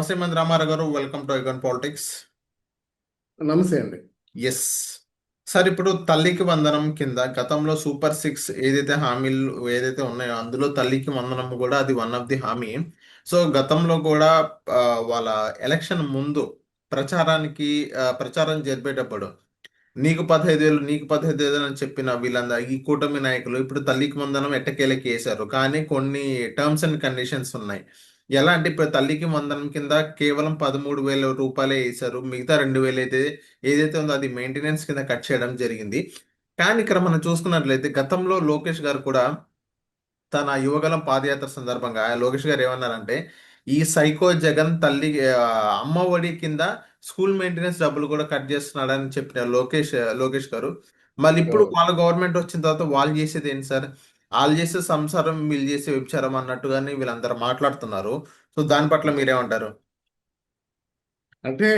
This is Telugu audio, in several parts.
నమస్తే మంది రామారావు గారు, వెల్కమ్ టు ఐకాన్ పాలిటిక్స్. నమస్తే అండి. ఎస్ సార్, ఇప్పుడు తల్లికి వందనం కింద గతంలో సూపర్ సిక్స్ ఏదైతే హామీలు ఏదైతే ఉన్నాయో అందులో తల్లికి వందనం కూడా అది వన్ ఆఫ్ ది హామీ. సో గతంలో కూడా ఆ, వాళ్ళ ఎలక్షన్ ముందు ప్రచారానికి ప్రచారం జరిపేటప్పుడు నీకు 15,000 అని చెప్పిన వీళ్ళందరూ ఈ కూటమి నాయకులు ఇప్పుడు తల్లికి వందనం ఎట్టకేలకి వేశారు. కానీ కొన్ని టర్మ్స్ అండ్ కండిషన్స్ ఉన్నాయి. ఎలా అంటే ఇప్పుడు తల్లికి వందనం కింద కేవలం 13,000 రూపాయలే వేశారు. మిగతా 2,000 అయితే ఏదైతే ఉందో అది మెయింటెనెన్స్ కింద కట్ చేయడం జరిగింది. కానీ ఇక్కడ మనం చూసుకున్నట్లయితే గతంలో లోకేష్ గారు కూడా తన యువగలం పాదయాత్ర సందర్భంగా లోకేష్ గారు ఏమన్నారంటే ఈ సైకో జగన్ తల్లి అమ్మ ఒడి కింద స్కూల్ మెయింటెనెన్స్ డబ్బులు కూడా కట్ చేస్తున్నాడని చెప్పిన లోకేష్ గారు మళ్ళీ ఇప్పుడు అవును. వాళ్ళ గవర్నమెంట్ వచ్చిన తర్వాత వాళ్ళు చేసేది ఏంటి సార్? వాళ్ళు చేసే సంసారం వీళ్ళు చేసే వ్యభిచారం అన్నట్టుగానే వీళ్ళందరూ మాట్లాడుతున్నారు. సో దాని పట్ల మీరేమంటారు? అంటే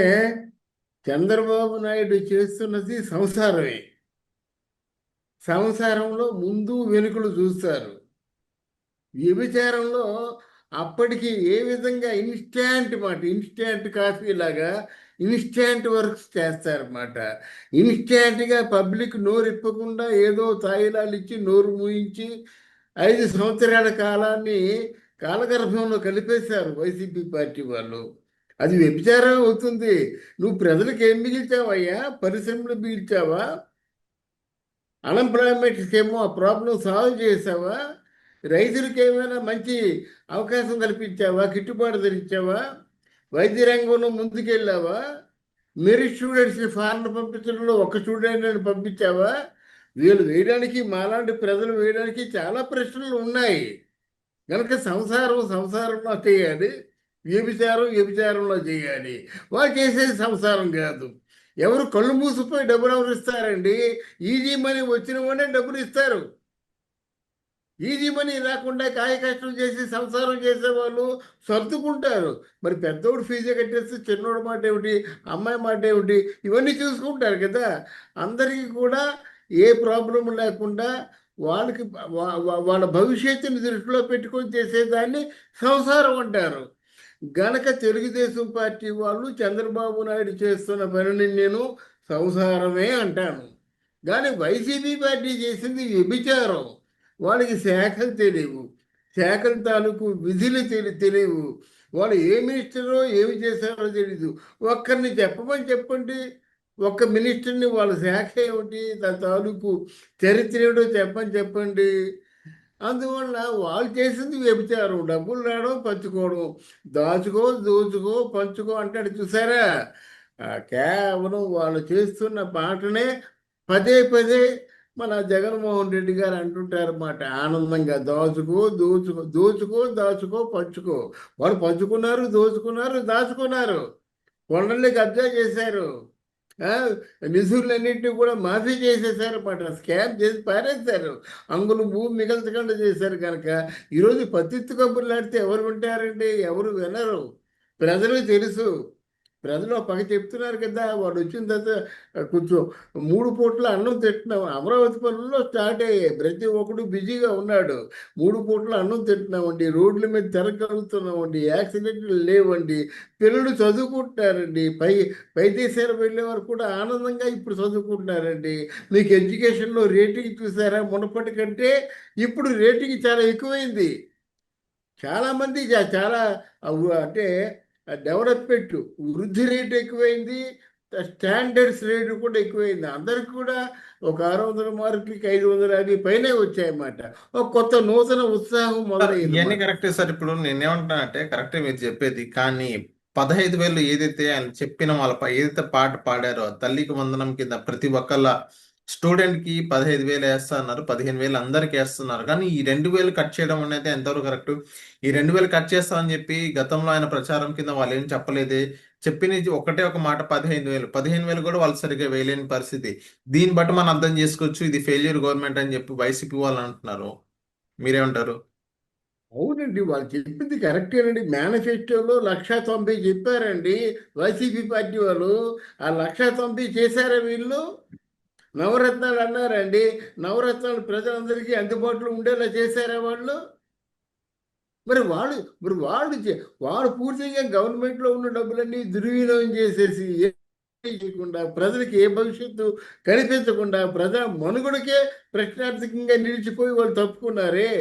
చంద్రబాబు నాయుడు చేస్తున్నది సంసారమే. సంసారంలో ముందు వెనుకలు చూస్తారు. వ్యభిచారంలో అప్పటికి ఏ విధంగా ఇన్స్టాంట్ కాఫీ లాగా ఇన్స్టాంట్ వర్క్స్ చేస్తారన్నమాట. ఇన్స్టాంట్గా పబ్లిక్ నోరు ఇప్పకుండా ఏదో తాయిలాలు ఇచ్చి నోరు మూయించి 5 సంవత్సరాల కాలాన్ని కాలగర్భంలో కలిపేశారు వైసీపీ పార్టీ వాళ్ళు. అది వ్యభిచారం అవుతుంది. నువ్వు ప్రజలకు ఏం మిగిల్చావయ్యా? పరిశ్రమలు మిగిల్చావా? అన్ఎంప్లాయ్మెంట్కి ఏమో ఆ ప్రాబ్లం సాల్వ్ చేసావా? రైతులకు ఏమైనా మంచి అవకాశం కల్పించావా? గిట్టుబాటు ధరించావా? వైద్య రంగంలో ముందుకెళ్ళావా? మెరిట్ స్టూడెంట్స్ని ఫారెన్ పంపించడంలో ఒక స్టూడెంట్ని పంపించావా? వీళ్ళు వేయడానికి, మాలాంటి ప్రజలు వేయడానికి చాలా ప్రశ్నలు ఉన్నాయి. కనుక సంసారంలో చేయాలి, వ్యభిచారంలో చేయాలి. వాళ్ళు చేసేది సంసారం కాదు. ఎవరు కళ్ళు మూసిపోయి డబ్బులు ఎవరు ఇస్తారండి? ఈజీ మనీ వచ్చిన వాడే డబ్బులు ఇస్తారు. ఈజీ మనీ రాకుండా కాయ కష్టం చేసి సంసారం చేసేవాళ్ళు సర్దుకుంటారు. మరి పెద్దోడు ఫీజు కట్టేస్తే చిన్నోడు మాట ఏమిటి, అమ్మాయి మాట ఏమిటి, ఇవన్నీ చూసుకుంటారు కదా. అందరికీ కూడా ఏ ప్రాబ్లం లేకుండా వాళ్ళకి వాళ్ళ భవిష్యత్తుని దృష్టిలో పెట్టుకొని చేసేదాన్ని సంసారం అంటారు. గనక తెలుగుదేశం పార్టీ వాళ్ళు చంద్రబాబు నాయుడు చేస్తున్న పనిని నేను సంసారమే అంటాను. కానీ వైసీపీ పార్టీ చేసింది వ్యభిచారం. వాళ్ళకి శాఖలు తెలియవు, శాఖల తాలూకు విధులు తెలియవు. వాళ్ళు ఏ మినిస్టరో ఏమి చేశారో తెలీదు. ఒక్కరిని చెప్పండి. ఒక్క మినిస్టర్ని వాళ్ళ శాఖ ఏమిటి, దాని తాలూకు చరిత్ర ఏమిటో చెప్పండి. అందువల్ల వాళ్ళు చేసింది వ్యభిచారం. డబ్బులు రావడం, పంచుకోవడం. దోచుకో పంచుకో అంటాడు చూసారా? కేవలం వాళ్ళు చేస్తున్న పాటనే పదే పదే మన జగన్మోహన్ రెడ్డి గారు అంటుంటారన్నమాట. ఆనందంగా దాచుకో పంచుకో. వాళ్ళు పంచుకున్నారు, దాచుకున్నారు. కొండల్ని కబ్జా చేశారు. నిధులన్నింటినీ కూడా మాఫీ చేసేసారన్నమాట. స్కామ్ చేసి పారేశారు. అంగులు భూమి మిగల్చకుండా చేశారు. కనుక ఈరోజు పత్తిత్తు కబుర్లు ఆడితే ఎవరు వింటారండి? ఎవరు వినరు. ప్రజలు తెలుసు. ప్రజలు పక్క చెప్తున్నారు కదా, వాడు వచ్చిన తర్వాత కొంచెం 3 పూట్ల అన్నం తింటున్నాం. అమరావతి పనుల్లో స్టార్ట్ అయ్యాయి. ప్రతి ఒక్కడు బిజీగా ఉన్నాడు. 3 పూట్ల అన్నం తింటున్నామండి, రోడ్ల మీద తిరగలుగుతున్నామండి, యాక్సిడెంట్లు లేవండి, పిల్లలు చదువుకుంటున్నారండి. పై దేశాలు వెళ్ళే వారు కూడా ఆనందంగా ఇప్పుడు చదువుకుంటున్నారండి. మీకు ఎడ్యుకేషన్లో రేటింగ్ చూసారా? మునపటి కంటే ఇప్పుడు రేటింగ్ చాలా ఎక్కువైంది. చాలామంది చాలా అంటే డెవలప్మెంట్, వృద్ధి రేటు ఎక్కువైంది, స్టాండర్డ్స్ రేటు కూడా ఎక్కువైంది. అందరికి కూడా ఒక 600 మార్కులకి 550 పైనే వచ్చాయన్నమాట. ఒక కొత్త నూతన ఉత్సాహం మొదలైంది ఇవన్నీ అన్నమాట. కరెక్టే సార్. ఇప్పుడు నేనేమంటున్నానంటే కరెక్టే మీరు చెప్పేది. కానీ 15,000 ఏదైతే ఆయన చెప్పిన ఏదైతే పాట పాడారో తల్లికి వందనం కింద ప్రతి ఒక్కళ్ళ స్టూడెంట్ కి 15,000 వేస్తా అన్నారు, 15,000 అందరికి వేస్తున్నారు. కానీ ఈ 2,000 కట్ చేయడం అనేది ఎంతవరకు కరెక్ట్? ఈ 2,000 కట్ చేస్తామని చెప్పి గతంలో ఆయన ప్రచారం కింద వాళ్ళు ఏం చెప్పలేదే. చెప్పింది ఒకటే ఒక మాట 15,000 కూడా వాళ్ళు సరిగ్గా వేయలేని పరిస్థితి. దీన్ని బట్టి మనం అర్థం చేసుకోవచ్చు ఇది ఫెయిల్యూర్ గవర్నమెంట్ అని చెప్పి వైసీపీ వాళ్ళు అంటున్నారు. మీరేమంటారు? అవునండి, వాళ్ళు చెప్పింది కరెక్టేనండి. మేనిఫెస్టోలో 1,90,000 చెప్పారండి వైసీపీ పార్టీ వాళ్ళు. ఆ 1,90,000 చేశారా వీళ్ళు? నవరత్నాలు అన్నారండి. నవరత్నాలు ప్రజలందరికీ అందుబాటులో ఉండేలా చేశారా వాళ్ళు? మరి వాళ్ళు పూర్తిగా గవర్నమెంట్లో ఉన్న డబ్బులన్నీ దుర్వినియోగం చేసేసి ఏం చేయకుండా ప్రజలకు ఏ భవిష్యత్తు కనిపించకుండా ప్రజా మనుగడకే ప్రశ్నార్థకంగా నిలిచిపోయి వాళ్ళు తప్పుకున్నారే.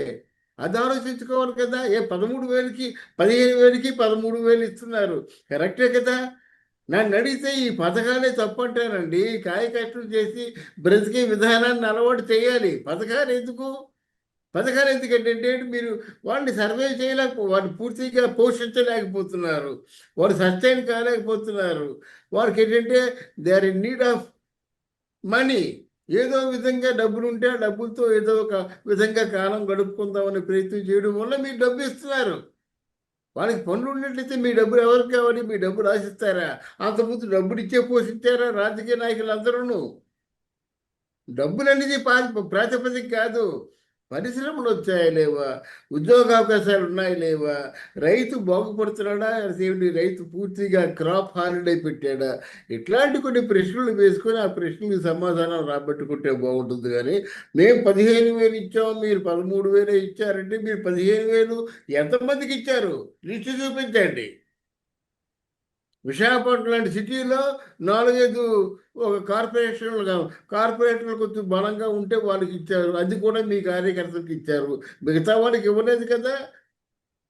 అది ఆలోచించుకోవాలి కదా. 13,000కి 15,000కి 13,000 ఇస్తున్నారు, కరెక్టే కదా. నన్ను అడిగితే ఈ పథకాలే తప్పంటానండి. కాయకష్టం చేసి బ్రతికే విధానాన్ని అలవాటు చేయాలి. పథకాలు ఎందుకంటే మీరు వాళ్ళని సర్వే వాళ్ళు పూర్తిగా పోషించలేకపోతున్నారు, వాళ్ళు సస్టైన్ కాలేకపోతున్నారు. వాళ్ళకి ఏంటంటే they are in need of money. ఏదో విధంగా డబ్బులు ఉంటే ఆ డబ్బులతో ఏదో ఒక విధంగా కాలం గడుపుకుందామని ప్రయత్నం చేయడం వల్ల మీరు డబ్బు ఇస్తున్నారు. వాళ్ళకి పనులు ఉన్నట్లయితే మీ డబ్బులు ఎవరికి కావాలి? మీ డబ్బులు ఆశిస్తారా? అంతకుముందు డబ్బులు ఇచ్చే పోషించారా రాజకీయ నాయకులు అందరూ? డబ్బులు అనేది ప్రాతిపదిక కాదు. పరిశ్రమలు వచ్చాయా లేవా? ఉద్యోగావకాశాలు ఉన్నాయా లేవా? రైతు బాగుపడుతున్నాడా? ఏమిటి, రైతు పూర్తిగా క్రాప్ హాలిడే పెట్టాడా? ఇట్లాంటి కొన్ని ప్రశ్నలు వేసుకొని ఆ ప్రశ్నలకు సమాధానం రాబట్టుకుంటే బాగుంటుంది. కానీ మేము 15,000 ఇచ్చాము, మీరు 13,000 ఇచ్చారంటే మీరు 15,000 ఎంతమందికి ఇచ్చారు లిస్టు చూపించండి. విశాఖపట్నం లాంటి సిటీలో 4-5 ఒక కార్పొరేటర్లు కొంచెం బలంగా ఉంటే వాళ్ళకి ఇచ్చారు, అది కూడా మీ కార్యకర్తలకు ఇచ్చారు, మిగతా వాళ్ళకి ఇవ్వలేదు కదా.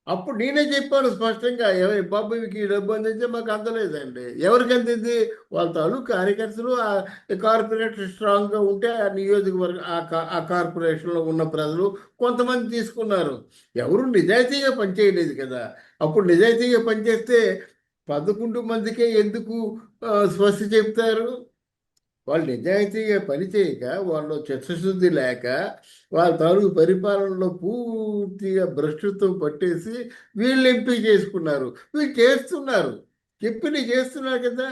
అప్పుడు నేనే చెప్పాను స్పష్టంగా, బాబు మీకు ఈ డబ్బు అందించే మాకు అందలేదండి. ఎవరికి అందింది? వాళ్ళ తాలూకు కార్యకర్తలు, ఆ కార్పొరేటర్ స్ట్రాంగ్గా ఉంటే ఆ నియోజకవర్గం ఆ కార్పొరేషన్లో ఉన్న ప్రజలు కొంతమంది తీసుకున్నారు. ఎవరు నిజాయితీగా పనిచేయలేదు కదా. అప్పుడు నిజాయితీగా పనిచేస్తే 11 మందికే ఎందుకు స్వస్తి చెప్తారు? వాళ్ళు నిజాయితీగా పనిచేయక, వాళ్ళు చిత్తశుద్ధి లేక, వాళ్ళ తాలూకు పరిపాలనలో పూర్తిగా భ్రష్టత్వం పట్టేసి వీళ్ళు ఎంపీ చేసుకున్నారు. వీళ్ళు చేస్తున్నారు, చేస్తున్నారు కదా.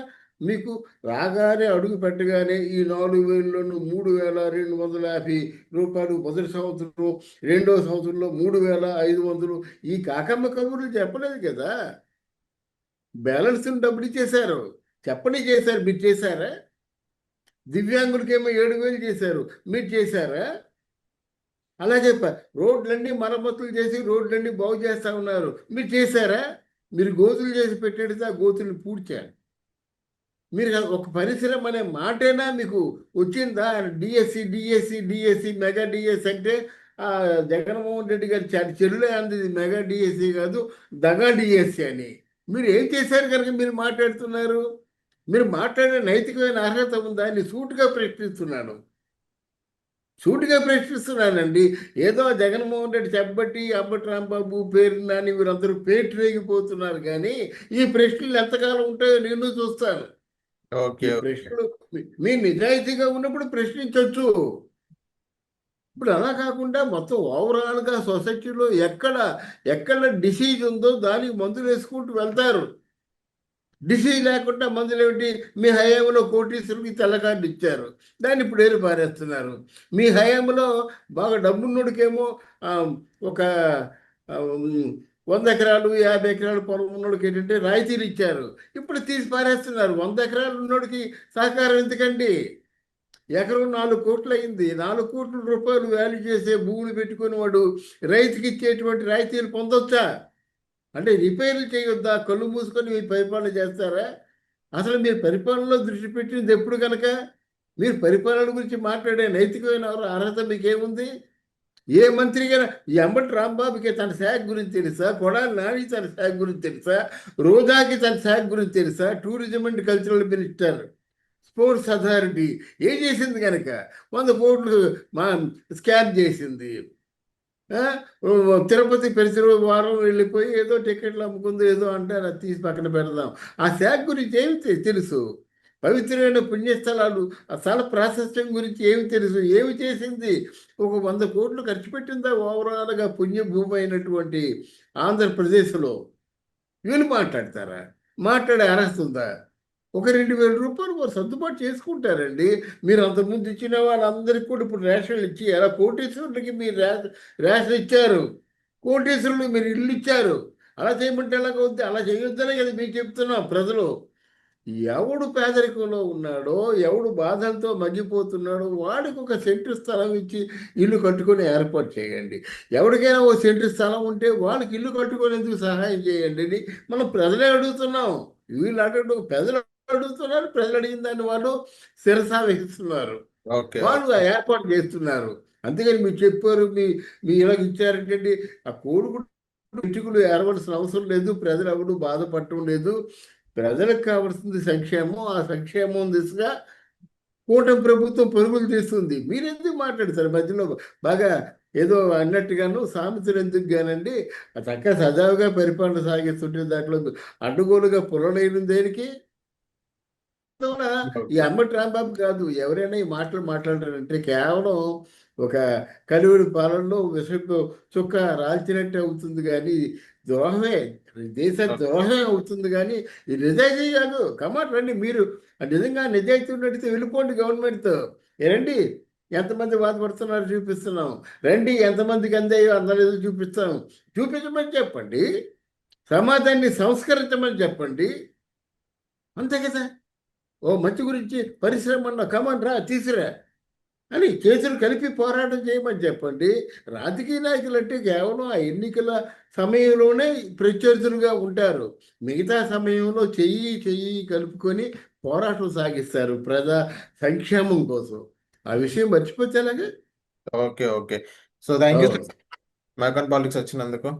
మీకు రాగానే అడుగు పెట్టగానే ఈ 4,000లోనూ 3,250 రూపాయలు మొదటి సంవత్సరం, రెండో సంవత్సరంలో 3,500, ఈ కాకమ్మ కబుర్లు చెప్పలేదు కదా. బ్యాలెన్స్ డబ్బులు ఇచ్చేశారు, చెప్పని చేశారు. మీరు చేశారా? దివ్యాంగులకేమో 7,000 చేశారు, మీరు చేశారా? అలా చెప్పారు. రోడ్లన్నీ మరమ్మతులు చేసి రోడ్లన్నీ బాగు చేస్తా ఉన్నారు, మీరు చేశారా? మీరు గోతులు చేసి పెట్టేది ఆ గోతులు పూడ్చారు. మీరు ఒక పరిశ్రమ అనే మాటైనా మీకు వచ్చిందా? డిఎస్సి మెగా డిఎస్సి అంటే జగన్మోహన్ రెడ్డి గారి చెరువులే అంది మెగా డిఎస్సి కాదు, దగా డిఎస్సి అని. మీరు ఏం చేశారు కనుక మీరు మాట్లాడుతున్నారు? మీరు మాట్లాడే నైతికమైన అర్హత ఉందా అని సూటిగా ప్రశ్నిస్తున్నానండి. ఏదో జగన్మోహన్ రెడ్డి చెప్పబట్టి అంబటి రాంబాబు పేరు నాని వీరందరూ పేటరేగిపోతున్నారు. కానీ ఈ ప్రశ్నలు ఎంతకాలం ఉంటాయో నేను చూస్తాను. ఈ ప్రశ్నలు మీ నిజాయితీగా ఉన్నప్పుడు ప్రశ్నించవచ్చు. ఇప్పుడు అలా కాకుండా మొత్తం ఓవరాల్గా సొసైటీలో ఎక్కడ డిసీజ్ ఉందో దానికి మందులు వేసుకుంటూ వెళ్తారు. డిసీజ్ లేకుండా మందులు ఏమిటి? మీ హయాంలో కోటీశ్వరుడికి తెల్ల కార్డు ఇచ్చారు, దాన్ని ఇప్పుడు ఏరు పారేస్తున్నారు. మీ హయాంలో బాగా డబ్బున్నోడికేమో ఒక 100 ఎకరాలు 50 ఎకరాలు పొలం ఉన్నోడికి ఏంటంటే రాయితీలు ఇచ్చారు, ఇప్పుడు తీసి పారేస్తున్నారు. 100 ఎకరాలు ఉన్నోడికి సహకారం ఎందుకండి? ఎకరం 4 కోట్లు అయింది. 4 కోట్ల రూపాయలు వాల్యూ చేసే భూములు పెట్టుకుని వాడు రైతుకి ఇచ్చేటువంటి రాయితీలు పొందొచ్చా? అంటే రిపేర్లు చేయొద్దా? కళ్ళు మూసుకొని మీరు పరిపాలన చేస్తారా? అసలు మీరు పరిపాలనలో దృష్టి పెట్టింది ఎప్పుడు కనుక? మీరు పరిపాలన గురించి మాట్లాడే నైతికమైన అర్హత మీకేముంది? ఏ మంత్రిగా ఈ అంబటి రాంబాబుకి తన శాఖ గురించి తెలుసా? కొడాలి నాని తన శాఖ గురించి తెలుసా? రోజాకి తన శాఖ గురించి తెలుసా? Tourism and cultural minister, sports authority ఏం చేసింది కనుక? 100 కోట్లు స్కామ్ చేసింది. తిరుపతి పరిసర వారం వెళ్ళిపోయి ఏదో టికెట్లు అమ్ముకుంది ఏదో అంటారు, అది తీసి పక్కన పెడదాం. ఆ శాఖ గురించి ఏమి తెలుసు? పవిత్రమైన పుణ్యస్థలాలు, ఆ స్థల ప్రాశస్త్యం గురించి ఏమి తెలుసు? ఏమి చేసింది? ఒక 100 కోట్లు ఖర్చు పెట్టిందా ఓవరాల్గా పుణ్యభూమి అయినటువంటి ఆంధ్రప్రదేశ్లో? వీళ్ళు మాట్లాడతారా? మాట్లాడే అర్హత ఉందా? ఒక 2,000 రూపాయలు వారు సర్దుబాటు చేసుకుంటారండి. మీరు అంతకుముందు ఇచ్చిన వాళ్ళందరికీ కూడా ఇప్పుడు రేషన్లు ఇచ్చి, ఎలా కోటీశ్వరులకి మీరు రేషన్ ఇచ్చారు, కోటీశ్వరులు మీరు ఇల్లు ఇచ్చారు, అలా చేయమంటే ఎలాగ అవుద్ది? అలా చేయొద్దనే కదా మీకు చెప్తున్నాం. ప్రజలు ఎవడు పేదరికంలో ఉన్నాడో, ఎవడు బాధలతో మగ్గిపోతున్నాడో వాడికి ఒక సెంటు స్థలం ఇచ్చి ఇల్లు కట్టుకొని ఏర్పాటు చేయండి. ఎవరికైనా ఓ సెంటు స్థలం ఉంటే వాళ్ళకి ఇల్లు కట్టుకునేందుకు సహాయం చేయండి అని మనం ప్రజలే అడుగుతున్నాం. వీళ్ళు అడగడం, ప్రజలు అడుగుతున్నారు. ప్రజలు అడిగిన దాన్ని వాళ్ళు శిరసా వహిస్తున్నారు. ఓకే వాళ్ళు ఆ ఏర్పాటు చేస్తున్నారు. అంతేగాని మీరు చెప్పారు, మీ ఇలాగ ఇచ్చారంటే ఆ కోడిగుడ్డు ఇటుకలు ఏరవలసిన అవసరం లేదు. ప్రజలు ఎవరు బాధపడటం లేదు. ప్రజలకు కావాల్సింది సంక్షేమం. ఆ సంక్షేమం దిశగా కూటమి ప్రభుత్వం పరుగులు తీస్తుంది. మీరెందుకు మాట్లాడతారు మధ్యలో? బాగా ఏదో అన్నట్టుగాను సామెతలు ఎందుకు గానండి, ఆ చక్కగా సజావుగా పరిపాలన సాగిస్తుంటే దాంట్లో అడ్డుగోలుగా పుల్లలేని దేనికి? అందువల్ల ఈ ఓకే అంబటి రాంబాబు కాదు, ఎవరైనా ఈ మాటలు మాట్లాడారంటే కేవలం ఒక కలివిడి పాలనలో విషపు చుక్క రాల్చినట్టు అవుతుంది కానీ ద్రోహమే, దేశ ద్రోహమే అవుతుంది కానీ ఈ నిజాయితీ కాదు. కమాట రండి మీరు, నిజంగా నిజాయితీ ఉన్నట్టయితే వెళ్ళిపోండి గవర్నమెంట్తో. రండి, ఎంతమంది బాధపడుతున్నారు చూపిస్తున్నాం. రండి, ఎంతమందికి అందాయో అందలేదు చూపిస్తాం. చూపించమని చెప్పండి, సమాజాన్ని సంస్కరించమని చెప్పండి. అంతే కదా. ఓ మంచి గురించి పరిశ్రమ అన్న కమన్ రా తీసురా అని చేతులు కలిపి పోరాటం చేయమని చెప్పండి. రాజకీయ నాయకులు అంటే కేవలం ఆ ఎన్నికల సమయంలోనే ప్రత్యర్థులుగా ఉంటారు. మిగతా సమయంలో చెయ్యి చెయ్యి కలుపుకొని పోరాటం సాగిస్తారు ప్రజా సంక్షేమం కోసం. ఆ విషయం మర్చిపోతే ఎలాగా? Okay okay. So thank you అవును. మైకాన్ పాలిటిక్స్ వచ్చినందుకు.